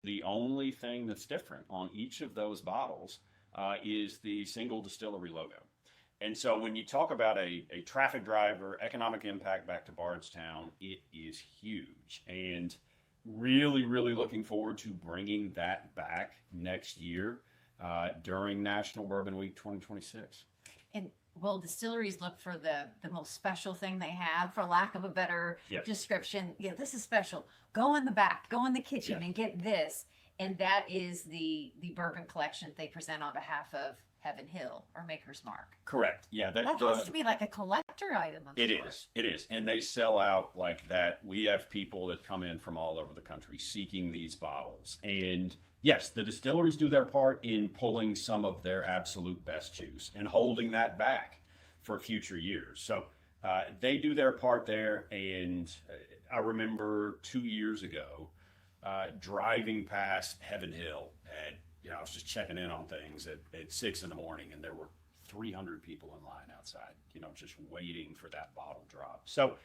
The only thing that's different on each of those bottles is the single distillery logo. And so when you talk about a traffic driver, economic impact back to Bardstown, it is huge. And really, really looking forward to bringing that back next year during National Bourbon Week 2026. And will distilleries look for the most special thing they have, for lack of a better Yes. description? Yeah, this is special. Go in the back, go in the kitchen Yeah. and get this. And that is the bourbon collection they present on behalf of Heaven Hill or Maker's Mark. Correct. Yeah, That has to be like a collector item. It is. It is. And they sell out like that. We have people that come in from all over the country seeking these bottles. And yes, the distilleries do their part in pulling some of their absolute best juice and holding that back for future years. So they do their part there. And I remember 2 years ago driving past Heaven Hill, and I was just checking in on things at 6 in the morning, and there were 300 people in line outside, just waiting for that bottle drop. So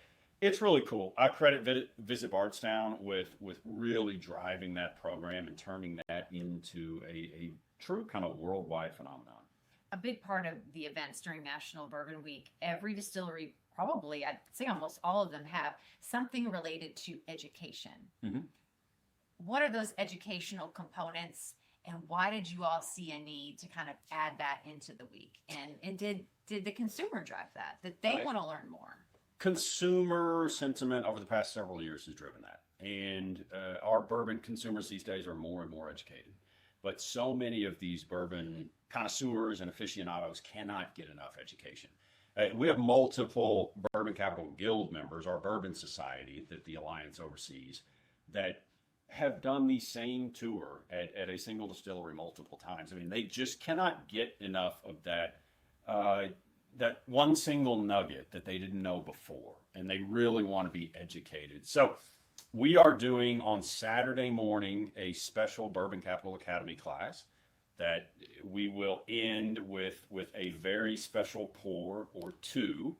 it's really cool. I credit Visit Bardstown with really driving that program and turning that into a true kind of worldwide phenomenon. A big part of the events during National Bourbon Week, every distillery, probably, I'd say almost all of them, have something related to education. Mm-hmm. What are those educational components, and why did you all see a need to kind of add that into the week? And did the consumer drive that they Right. want to learn more? Consumer sentiment over the past several years has driven that. And our bourbon consumers these days are more and more educated. But so many of these bourbon connoisseurs and aficionados cannot get enough education. We have multiple Bourbon Capital Guild members, our Bourbon Society that the Alliance oversees, that have done the same tour at a single distillery multiple times. I mean, they just cannot get enough of that one single nugget that they didn't know before, and they really want to be educated. So we are doing on Saturday morning a special Bourbon Capital Academy class that we will end with a very special pour or two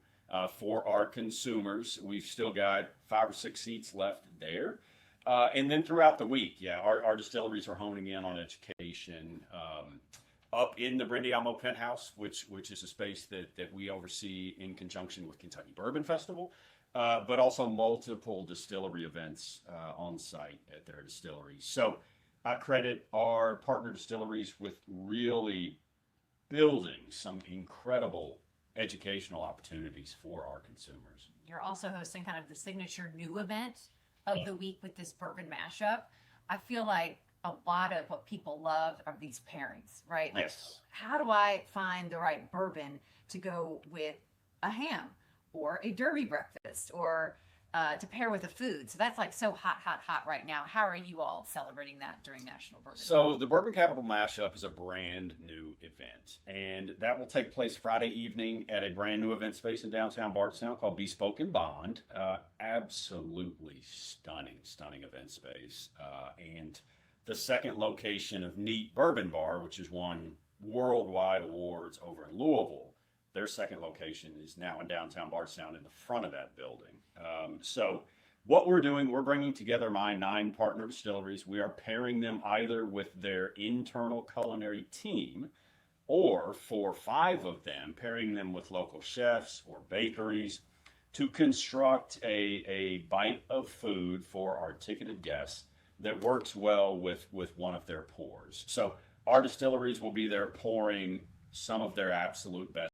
for our consumers. We've still got 5 or 6 seats left there. And then throughout the week, our distilleries are honing in on education up in the Brindiamo Penthouse, which is a space that we oversee in conjunction with Kentucky Bourbon Festival, but also multiple distillery events on site at their distilleries. So I credit our partner distilleries with really building some incredible educational opportunities for our consumers. You're also hosting kind of the signature new event of the week with this bourbon mashup. I feel like a lot of what people love are these pairings, right? Like, Yes. how do I find the right bourbon to go with a ham or a derby breakfast or to pair with a food? So that's like so hot right now. How are you all celebrating that during National Bourbon? So the Bourbon Capital Mashup is a brand new event, and that will take place Friday evening at a brand new event space in downtown Bardstown called Bespoke and Bond. Absolutely stunning event space. And the second location of Neat Bourbon Bar, which has won worldwide awards over in Louisville, their second location is now in downtown Bardstown in the front of that building. So what we're doing, we're bringing together my 9 partner distilleries. We are pairing them either with their internal culinary team, or for 5 of them, pairing them with local chefs or bakeries to construct a bite of food for our ticketed guests that works well with one of their pours. So our distilleries will be there pouring some of their absolute best